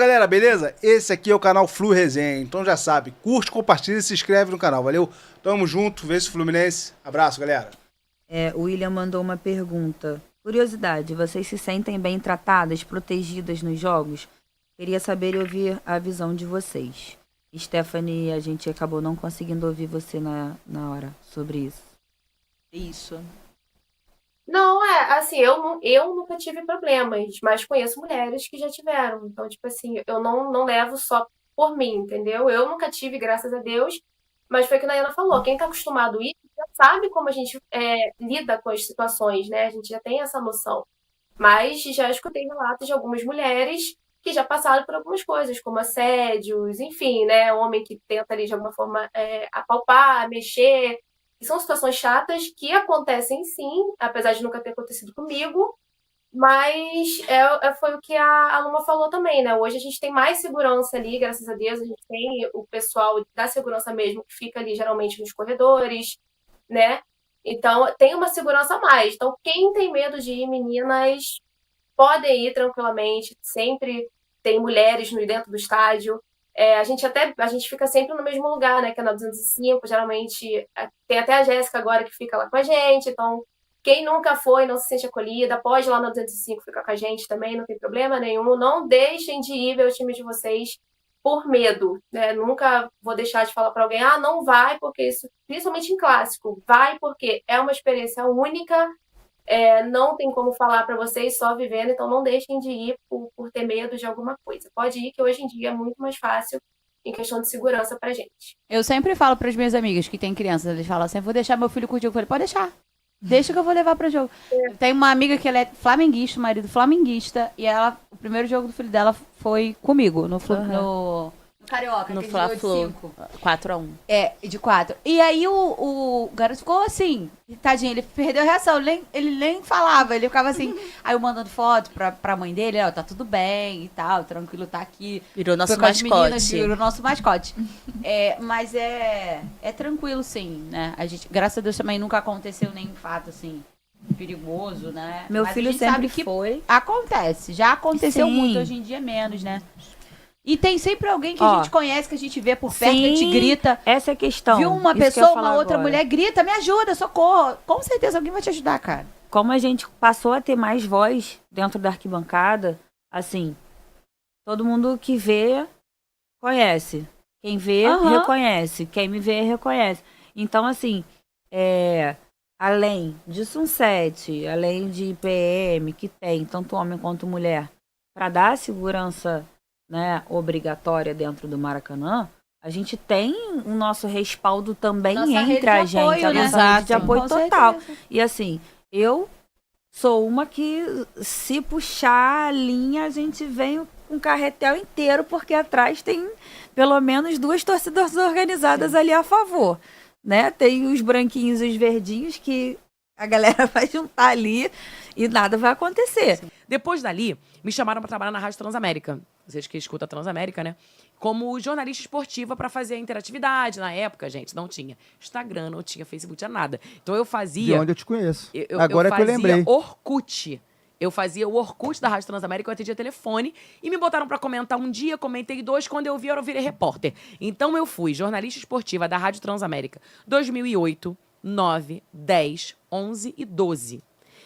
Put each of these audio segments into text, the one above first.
galera, beleza? Esse aqui é o canal Flu Resenha, então já sabe, curte, compartilha e se inscreve no canal, valeu? Tamo junto, vê se Fluminense. Abraço, galera. O William mandou uma pergunta. Curiosidade, vocês se sentem bem tratadas, protegidas nos jogos? Queria saber e ouvir a visão de vocês. Stephanie, a gente acabou não conseguindo ouvir você na hora sobre isso. Isso. Não, assim, eu nunca tive problemas, mas conheço mulheres que já tiveram. Então, tipo assim, eu não levo só por mim, entendeu? Eu nunca tive, graças a Deus, mas foi o que a Nayana falou, quem tá acostumado a ir já sabe como a gente lida com as situações, né? A gente já tem essa noção. Mas já escutei relatos de algumas mulheres que já passaram por algumas coisas, como assédios, enfim, né? Homem que tenta ali de alguma forma apalpar, mexer. E são situações chatas que acontecem sim, apesar de nunca ter acontecido comigo, mas foi o que a Luma falou também, né? Hoje a gente tem mais segurança ali, graças a Deus, a gente tem o pessoal da segurança mesmo que fica ali geralmente nos corredores, né? Então tem uma segurança a mais. Então quem tem medo de ir, meninas, podem ir tranquilamente, sempre tem mulheres no dentro do estádio. A gente fica sempre no mesmo lugar, né? Que é na 205, geralmente tem até a Jéssica agora que fica lá com a gente, então quem nunca foi, não se sente acolhida, pode ir lá na 205 ficar com a gente também, não tem problema nenhum. Não deixem de ir ver o time de vocês por medo, né? Nunca vou deixar de falar para alguém, não vai, porque isso, principalmente em clássico, vai porque é uma experiência única, não tem como falar para vocês só vivendo, então não deixem de ir por ter medo de alguma coisa. Pode ir, que hoje em dia é muito mais fácil em questão de segurança pra gente. Eu sempre falo para as minhas amigas que têm crianças, eles falam assim, vou deixar meu filho curtir. Eu falei, pode deixar. Deixa que eu vou levar para o jogo. Tem uma amiga que ela é flamenguista, o marido flamenguista, e o primeiro jogo do filho dela foi comigo, no Carioca, no que Fla-Flu, 4-1. De 4. E aí o garoto ficou assim, tadinho, ele perdeu a reação, ele nem falava, ele ficava assim, aí eu mandando foto pra mãe dele, tá tudo bem e tal, tranquilo, tá aqui. Virou nosso mascote. Virou nosso mascote. Mas é tranquilo, sim, né? A gente, graças a Deus, também nunca aconteceu nenhum fato, assim, perigoso, né? Meu Mas filho a gente sempre sabe que foi. acontece, já aconteceu Sim. muito, hoje em dia menos, né? E tem sempre alguém que a gente conhece, que a gente vê por perto, Sim, a gente grita. essa é a questão. Viu uma Isso que eu ia pessoa, falar uma outra agora. mulher, grita, me ajuda, socorro. Com certeza alguém vai te ajudar, cara. Como a gente passou a ter mais voz dentro da arquibancada, assim, todo mundo que vê, conhece. Quem vê, reconhece. Quem me vê, reconhece. Então, assim, além de Sunset, além de IPM, que tem tanto homem quanto mulher, para dar segurança, né, obrigatória dentro do Maracanã, a gente tem o nosso respaldo também entre a gente, apoio, a né? nossa rede de apoio Com total. certeza. E assim, eu sou uma que, se puxar a linha, a gente vem com o carretel inteiro, porque atrás tem pelo menos 2 torcidas organizadas ali a favor, né? Tem os branquinhos e os verdinhos que a galera vai juntar ali e nada vai acontecer. Sim. Depois dali, me chamaram para trabalhar na Rádio Transamérica. Vocês que escutam a Transamérica, né? Como jornalista esportiva para fazer a interatividade. Na época, gente, não tinha Instagram, não tinha Facebook, tinha nada. Então eu fazia... De onde eu te conheço. Agora é que eu lembrei. Orkut. Eu fazia o Orkut da Rádio Transamérica, eu atendia telefone e me botaram para comentar um dia, comentei 2, quando eu vi, eu virei repórter. Então eu fui jornalista esportiva da Rádio Transamérica 2008, 9, 10, 11 e 12.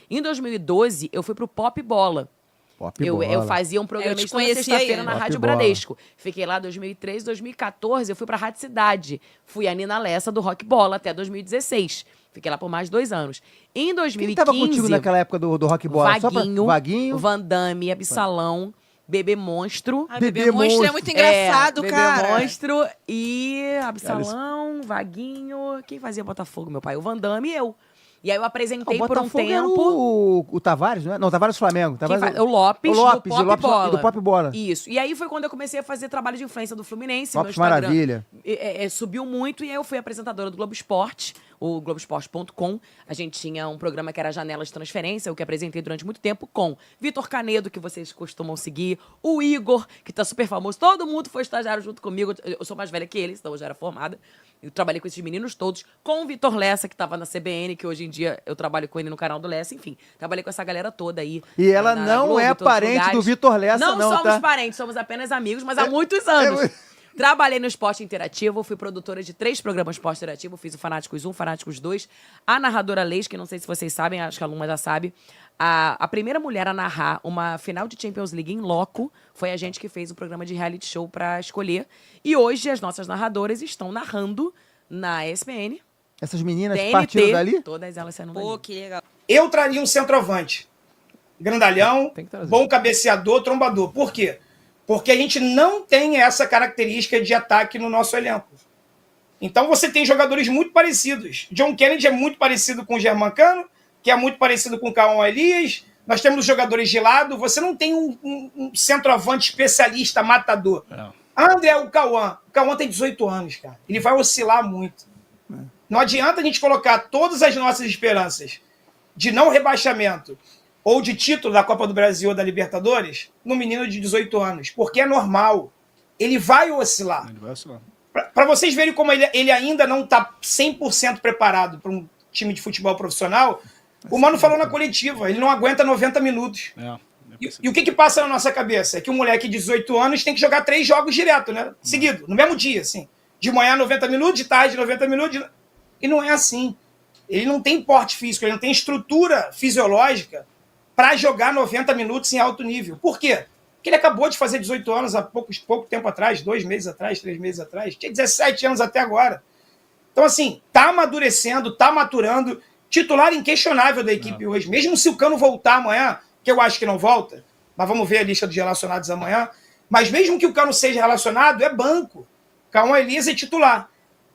Em 2012, eu fui pro Pop Bola. Eu fazia um programa de toda sexta-feira na Rádio Bradesco. Fiquei lá 2013, 2014, eu fui pra Rádio Cidade. Fui a Nina Lessa do Rock Bola até 2016. Fiquei lá por mais de 2 anos. Em 2015... Quem tava contigo naquela época do Rock Bola? Vaguinho, Van Damme, Absalão, Bebê Monstro. Bebê Monstro é muito engraçado, cara. Bebê Monstro e Absalão, Vaguinho... Quem fazia Botafogo, meu pai? O Van Damme e eu. E aí eu apresentei por um tempo... O Tavares, não é? Não, o Tavares Flamengo. O Lopes, do Pop Bola. Do Pop Bola. Isso. E aí foi quando eu comecei a fazer trabalho de influência do Fluminense. Lopes meu Instagram Maravilha. subiu muito e aí eu fui apresentadora do Globo Esporte. o Globoesporte.com. A gente tinha um programa que era Janela de Transferência, o que apresentei durante muito tempo, com Vitor Canedo, que vocês costumam seguir, o Igor, que tá super famoso. Todo mundo foi estagiário junto comigo. Eu sou mais velha que eles, então eu já era formada. Eu trabalhei com esses meninos todos, com o Vitor Lessa, que tava na CBN, que hoje em dia eu trabalho com ele no canal do Lessa. Enfim, trabalhei com essa galera toda aí. E ela não Globo, é parente do Vitor Lessa, não, Não somos tá? parentes, somos apenas amigos, mas há muitos anos. Trabalhei no Esporte Interativo, fui produtora de 3 programas Esporte Interativo, fiz o Fanáticos 1, Fanáticos 2. A narradora Leis, que não sei se vocês sabem, acho que a Luma já sabe, a primeira mulher a narrar uma final de Champions League em loco foi a gente que fez o programa de reality show pra escolher. E hoje as nossas narradoras estão narrando na ESPN. Essas meninas TNT, partiram dali? Todas elas saíram dali. Pô, que legal. Eu traria um centroavante. Grandalhão, bom cabeceador, trombador. Por quê? Porque a gente não tem essa característica de ataque no nosso elenco. Então você tem jogadores muito parecidos. John Kennedy é muito parecido com o Germancano, que é muito parecido com o Cauã Elias. Nós temos jogadores de lado. Você não tem um centroavante especialista, matador. André é o Cauã. O Cauã tem 18 anos, cara. Ele vai oscilar muito. Não adianta a gente colocar todas as nossas esperanças de não rebaixamento ou de título da Copa do Brasil ou da Libertadores no menino de 18 anos, porque é normal. Ele vai oscilar. Para vocês verem como ele ainda não está 100% preparado para um time de futebol profissional, o Mano falou na coletiva, ele não aguenta 90 minutos. E o que passa na nossa cabeça? É que um moleque de 18 anos tem que jogar 3 jogos direto, né? Seguido, no mesmo dia, assim. De manhã 90 minutos, de tarde 90 minutos. E não é assim. Ele não tem porte físico, ele não tem estrutura fisiológica para jogar 90 minutos em alto nível. Por quê? Porque ele acabou de fazer 18 anos há pouco tempo atrás, 2 meses atrás, 3 meses atrás. Tinha 17 anos até agora. Então, assim, tá amadurecendo, tá maturando. Titular inquestionável da equipe hoje. Mesmo se o Cano voltar amanhã, que eu acho que não volta, mas vamos ver a lista dos relacionados amanhã. Mas mesmo que o Cano seja relacionado, é banco. Cauã Elias é titular.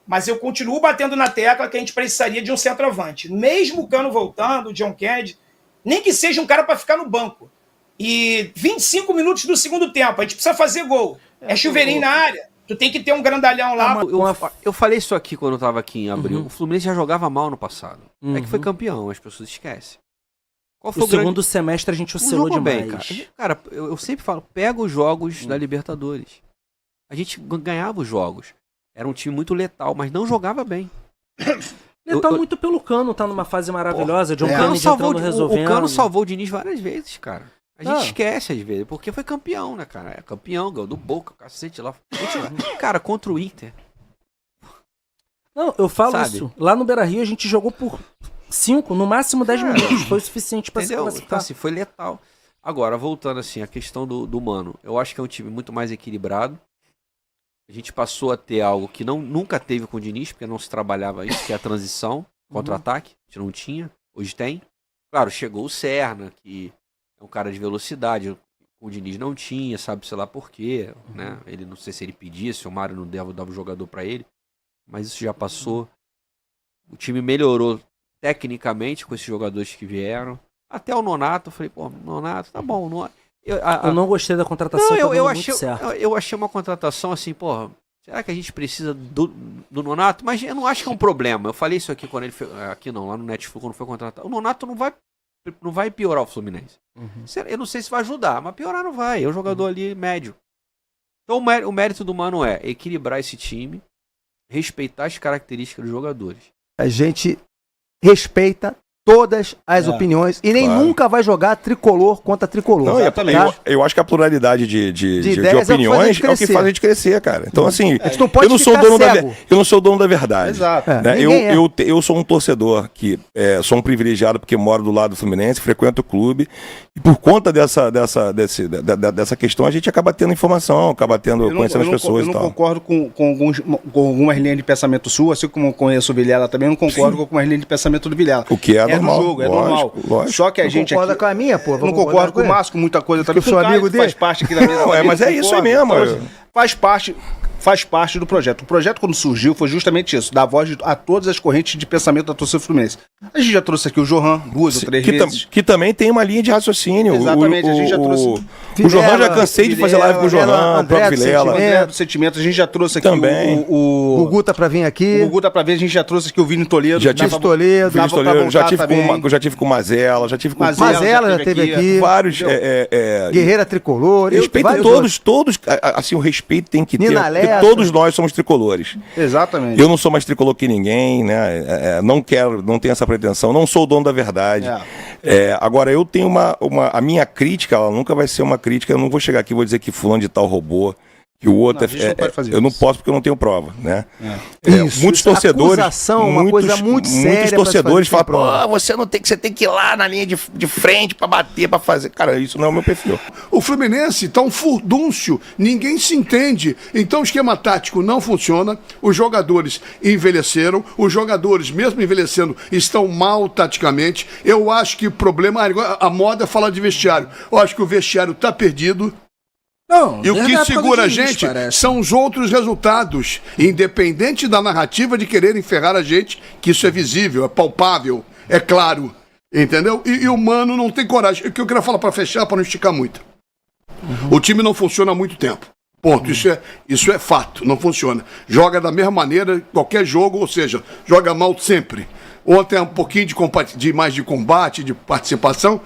Mas eu continuo batendo na tecla que a gente precisaria de um centroavante. Mesmo o Cano voltando, o John Kennedy, nem que seja um cara para ficar no banco. E 25 minutos do segundo tempo, a gente precisa fazer gol. É chuveirinho na área. Tu tem que ter um grandalhão lá. Eu falei isso aqui quando eu tava aqui em abril. O Fluminense já jogava mal no passado. É que foi campeão, as pessoas esquecem. Qual foi o segundo semestre a gente oscilou demais. Bem, cara, eu sempre falo, pega os jogos da Libertadores. A gente ganhava os jogos. Era um time muito letal, mas não jogava bem. Letal muito pelo Cano, tá numa fase maravilhosa. John Kennedy entrando, resolvendo. O Cano salvou o Diniz várias vezes, cara. A gente esquece às vezes, porque foi campeão, né, cara? É campeão, ganhou do Boca, cacete lá. Cara, contra o Inter. Não, eu falo isso. Lá no Beira-Rio a gente jogou por 5, no máximo 10 minutos. Foi o suficiente pra se classificar. Então, assim, foi letal. Agora, voltando assim, a questão do Mano. Eu acho que é um time muito mais equilibrado. A gente passou a ter algo que nunca teve com o Diniz, porque não se trabalhava isso, que é a transição, contra-ataque. A gente não tinha, hoje tem. Claro, chegou o Serna, que é um cara de velocidade, o Diniz não tinha, sabe-se lá por quê, né? Ele, não sei se ele pedia, se o Mário não dava o jogador pra ele, mas isso já passou. O time melhorou tecnicamente com esses jogadores que vieram. Até o Nonato, eu falei, pô, Nonato, tá bom. Eu não gostei da contratação, eu achei uma contratação assim, porra, será que a gente precisa do Nonato? Mas eu não acho que é um problema. Eu falei isso aqui quando ele foi, aqui não, lá no Netflix, quando foi contratado. O Nonato não vai piorar o Fluminense. Eu não sei se vai ajudar, mas piorar não vai. É um jogador ali médio. Então o mérito do Mano é equilibrar esse time, respeitar as características dos jogadores. A gente respeita todas as opiniões e nem nunca vai jogar tricolor contra tricolor. Não, eu acho que a pluralidade de opiniões é o que faz a gente crescer, cara. Então, assim, eu não sou dono da verdade. Exato. Né? Eu sou um torcedor que sou um privilegiado porque moro do lado do Fluminense, frequento o clube, e por conta dessa questão a gente acaba tendo informação, conhecendo as pessoas. Eu não concordo com algumas linhas de pensamento sua, assim como conheço o Vilela também, eu não concordo com algumas linhas de pensamento do Vilela. O que é normal. Jogo, é normal. Lógico. Só que a gente concorda com a minha, pô. Não concordo com o Márcio, com muita coisa também. Eu sou amigo dele. Faz parte aqui da mesa. Não, mas é isso aí mesmo. Então, faz parte. faz parte do projeto. O projeto, quando surgiu, foi justamente isso, dar voz a todas as correntes de pensamento da torcida fluminense. A gente já trouxe aqui o Johan 2 ou 3 vezes. Que também tem uma linha de raciocínio. Exatamente, a gente já trouxe... O Johan, já cansei de fazer live com o Johan, o próprio Vilela. André do Sentimento, a gente já trouxe aqui também. O Gugu tá pra vir aqui. O Gugu tá pra vir, a gente já trouxe aqui o Vini Toledo. Já tive Toledo. Já tive com o Mazela, já tive com o Mazela, já teve aqui. Vários. Guerreira Tricolor. Respeito todos, assim, o respeito tem que ter. Porque todos nós somos tricolores. Exatamente. Eu não sou mais tricolor que ninguém, né? Não tenho essa pretensão, não sou o dono da verdade. Agora, eu tenho a minha crítica, ela nunca vai ser uma crítica, eu não vou chegar aqui e vou dizer que fulano de tal roubou, que o outro eu não posso porque eu não tenho prova, né? Muitos torcedores, uma coisa muito séria. Muitos torcedores falam, pô, você tem que ir lá na linha de frente pra bater, pra fazer. Cara, isso não é o meu perfil. O Fluminense tá um furdúncio, ninguém se entende. Então o esquema tático não funciona, os jogadores envelheceram, os jogadores, mesmo envelhecendo, estão mal taticamente. Eu acho que o problema, a moda é falar de vestiário. Eu acho que o vestiário tá perdido. Não, e o que segura a gente são os outros resultados, independente da narrativa de quererem ferrar a gente, que isso é visível, é palpável, é claro, entendeu? E o Mano não tem coragem. O que eu queria falar para fechar, para não esticar muito. O time não funciona há muito tempo. Ponto. Isso é fato, não funciona. Joga da mesma maneira qualquer jogo, ou seja, joga mal sempre. Ontem um pouquinho mais de combate, de participação,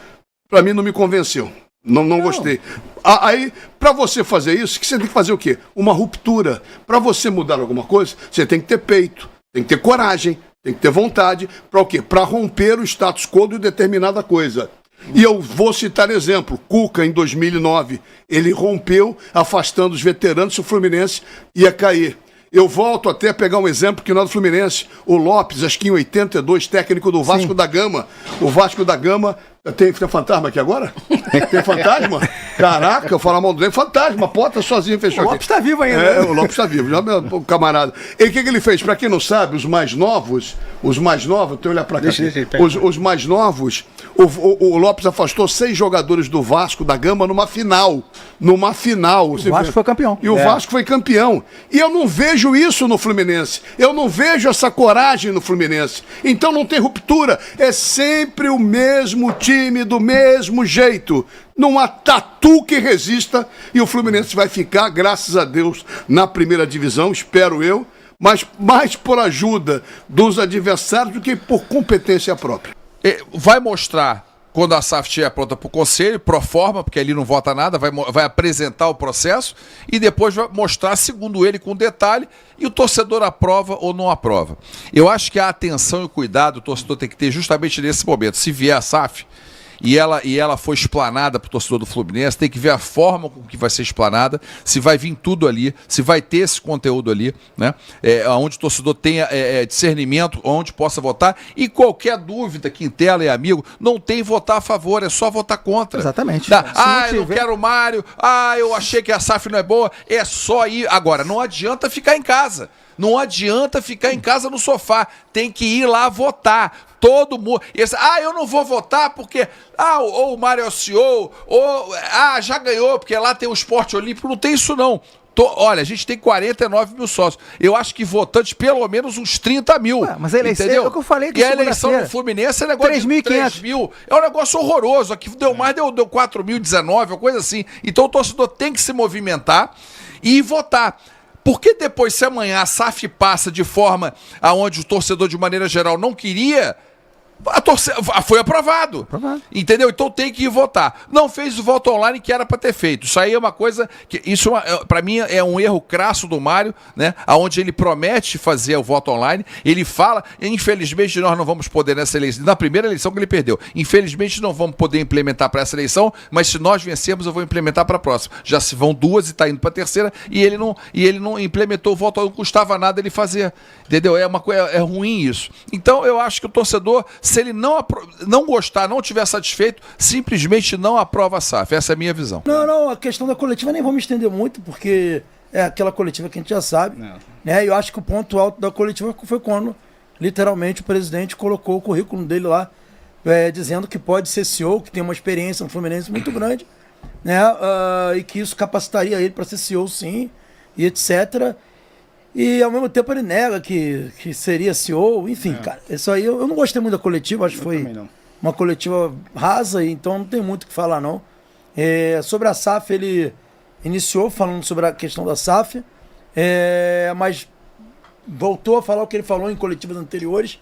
para mim não me convenceu. Não gostei. Aí, para você fazer isso, você tem que fazer o quê? Uma ruptura. Para você mudar alguma coisa, você tem que ter peito, tem que ter coragem, tem que ter vontade. Para o quê? Para romper o status quo de determinada coisa. E eu vou citar exemplo. Cuca, em 2009, ele rompeu, afastando os veteranos, se o Fluminense ia cair. Eu volto até a pegar um exemplo que nós do Fluminense, o Lopes, acho que em 82, técnico do Vasco da Gama. O Vasco da Gama... Tem fantasma aqui agora? Tem fantasma? Caraca, eu falo mal do fantasma, a porta sozinho fechou. O Lopes tá vivo ainda. O Lopes tá vivo, já meu camarada. E o que ele fez? Pra quem não sabe, os mais novos, deixa eu olhar pra cá. Os mais novos, o Lopes afastou 6 jogadores do Vasco da Gama numa final. O Vasco foi campeão. E o Vasco foi campeão. E eu não vejo isso no Fluminense. Eu não vejo essa coragem no Fluminense. Então não tem ruptura. É sempre o mesmo time, do mesmo jeito. Não há tatu que resista. E o Fluminense vai ficar, graças a Deus, na primeira divisão, espero eu. Mas mais por ajuda dos adversários do que por competência própria. Vai mostrar... Quando a SAF estiver pronta para o conselho, pro forma, porque ali não vota nada, vai apresentar o processo e depois vai mostrar, segundo ele, com detalhe, e o torcedor aprova ou não aprova. Eu acho que a atenção e o cuidado o torcedor tem que ter justamente nesse momento. Se vier a SAF e ela for explanada para o torcedor do Fluminense, tem que ver a forma com que vai ser explanada, se vai vir tudo ali, se vai ter esse conteúdo ali, né? Onde o torcedor tenha discernimento, onde possa votar, e qualquer dúvida que Quintela e amigo, não tem votar a favor, é só votar contra. Exatamente. Eu não quero o Mário, eu achei que a SAF não é boa, é só ir. Agora, não adianta ficar em casa. Não adianta ficar em casa no sofá, tem que ir lá votar. Todo mundo. Eu não vou votar porque ou o Mário é o CEO, ou já ganhou, porque lá tem o esporte olímpico. Não tem isso, não. Olha, a gente tem 49 mil sócios. Eu acho que votantes, pelo menos uns 30 mil. Mas a eleição, entendeu? É o que eu falei que e a eleição do Fluminense é negócio de 3 mil. É um negócio horroroso. Aqui deu 4.019, uma coisa assim. Então o torcedor tem que se movimentar e votar. Porque depois, se amanhã a SAF passa de forma aonde o torcedor, de maneira geral, não queria, foi aprovado. Entendeu? Então tem que ir votar. Não fez o voto online que era para ter feito. Isso aí é uma coisa que para mim é um erro crasso do Mário, né? Aonde ele promete fazer o voto online, ele fala, infelizmente nós não vamos poder nessa eleição, na primeira eleição que ele perdeu. Infelizmente não vamos poder implementar para essa eleição, mas se nós vencermos eu vou implementar para a próxima. Já se vão 2 e está indo para a terceira e ele não implementou o voto, não custava nada ele fazer. Entendeu? É ruim isso. Então eu acho que o torcedor, se ele não gostar, não estiver satisfeito, simplesmente não aprova a SAF. Essa é a minha visão. Não, a questão da coletiva nem vamos estender muito, porque é aquela coletiva que a gente já sabe. Né? Eu acho que o ponto alto da coletiva foi quando, literalmente, o presidente colocou o currículo dele lá, dizendo que pode ser CEO, que tem uma experiência no Fluminense muito grande, né? E que isso capacitaria ele para ser CEO, sim. e etc. E ao mesmo tempo ele nega que seria CEO, enfim, cara. Isso aí eu não gostei muito da coletiva, acho que foi uma coletiva rasa, então não tem muito o que falar, não. Sobre a SAF, ele iniciou falando sobre a questão da SAF, mas voltou a falar o que ele falou em coletivas anteriores.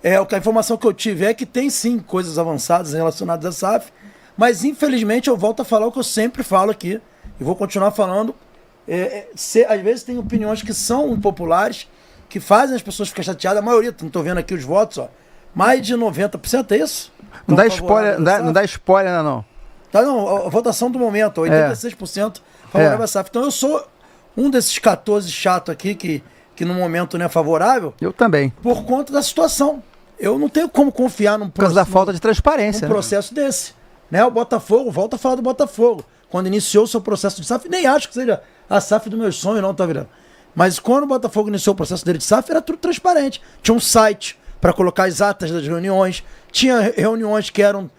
A informação que eu tive é que tem sim coisas avançadas relacionadas à SAF, mas infelizmente eu volto a falar o que eu sempre falo aqui, e vou continuar falando. Às vezes tem opiniões que são impopulares, que fazem as pessoas ficar chateadas. A maioria, não estou vendo aqui os votos, ó, mais de 90%, é isso? Não dá spoiler, não dá spoiler, não. Tá, não, a votação do momento, 86% favorável à SAF. Então eu sou um desses 14 chato aqui que no momento não é favorável. Eu também. Por conta da situação. Eu não tenho como confiar num Por causa da falta de transparência. Num processo desse. Né? O Botafogo, volta a falar do Botafogo. Quando iniciou o seu processo de SAF, nem acho que seja a SAF dos meus sonhos, não, tá virando. Mas quando o Botafogo iniciou o processo dele de SAF, era tudo transparente. Tinha um site para colocar as atas das reuniões, tinha reuniões que eram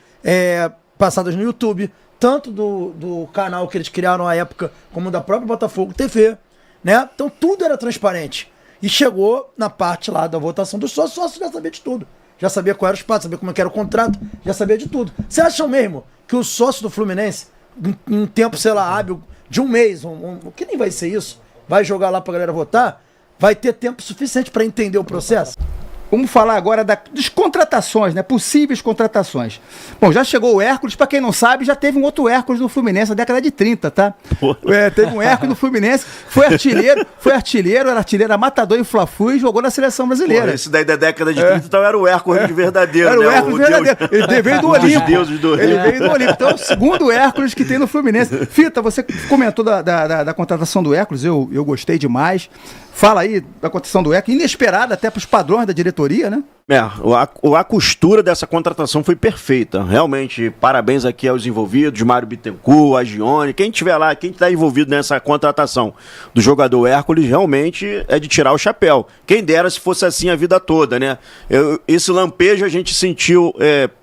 passadas no YouTube, tanto do canal que eles criaram à época, como da própria Botafogo TV, né? Então tudo era transparente. E chegou na parte lá da votação dos sócios, o sócio já sabia de tudo. Já sabia qual era o espaço, sabia como é que era o contrato, já sabia de tudo. Você acha mesmo que o sócio do Fluminense, em um tempo, sei lá, hábil, de um mês, que nem vai ser isso, vai jogar lá pra galera votar, vai ter tempo suficiente para entender o processo? Vamos falar agora das contratações, né? Possíveis contratações. Bom, já chegou o Hércules, pra quem não sabe, já teve um outro Hércules no Fluminense na década de 30, tá? Teve um Hércules no Fluminense, foi artilheiro, era artilheiro, matador em Fla-Flu e jogou na seleção brasileira. Pô, esse daí da década de 30, então era o Hércules verdadeiro, era né? O Hércules verdadeiro. Ele veio do Olímpico. Ele veio do Olímpico. Então, é o segundo Hércules que tem no Fluminense. Fita, você comentou da contratação do Hércules, eu gostei demais. Fala aí da contratação do Hércules, inesperada até para os padrões da diretoria, né? A costura dessa contratação foi perfeita. Realmente, parabéns aqui aos envolvidos, Mário Bittencourt, a Gione, quem estiver lá, quem está envolvido nessa contratação do jogador Hércules, realmente é de tirar o chapéu. Quem dera se fosse assim a vida toda, né? Esse lampejo a gente sentiu,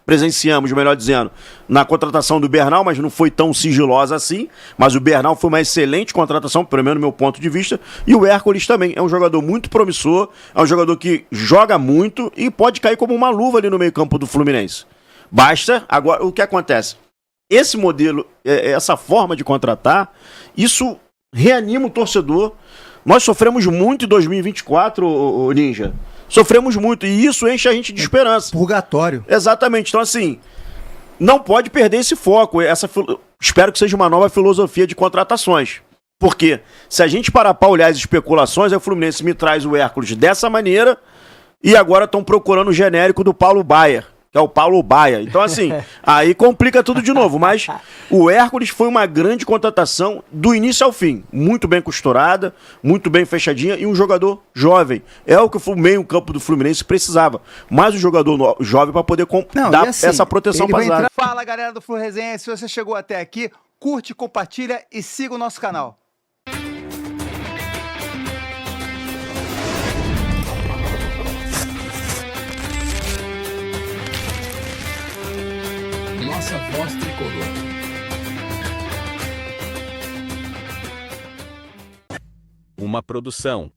presenciamos, melhor dizendo, na contratação do Bernal, mas não foi tão sigilosa assim. Mas o Bernal foi uma excelente contratação, pelo menos do meu ponto de vista. E o Hércules também é um jogador muito promissor, é um jogador que joga muito e pode cair como uma luva ali no meio-campo do Fluminense. Basta, agora, o que acontece? Esse modelo, essa forma de contratar, isso reanima o torcedor. Nós sofremos muito em 2024, Ninja. Sofremos muito, e isso enche a gente de esperança. Purgatório. Exatamente, então assim, não pode perder esse foco. Espero que seja uma nova filosofia de contratações. Porque se a gente parar para olhar as especulações, o Fluminense me traz o Hércules dessa maneira, e agora estão procurando o genérico do Paulo Baier, que é o Paulo Baia. Então, assim, aí complica tudo de novo. Mas o Hércules foi uma grande contratação do início ao fim. Muito bem costurada, muito bem fechadinha e um jogador jovem. É o que o meio-campo do Fluminense precisava. Mais um jogador jovem para poder dar assim, essa proteção para entrar... Fala, galera do Flu Resenha. Se você chegou até aqui, curte, compartilha e siga o nosso canal. Nossa voz tricolor. Uma produção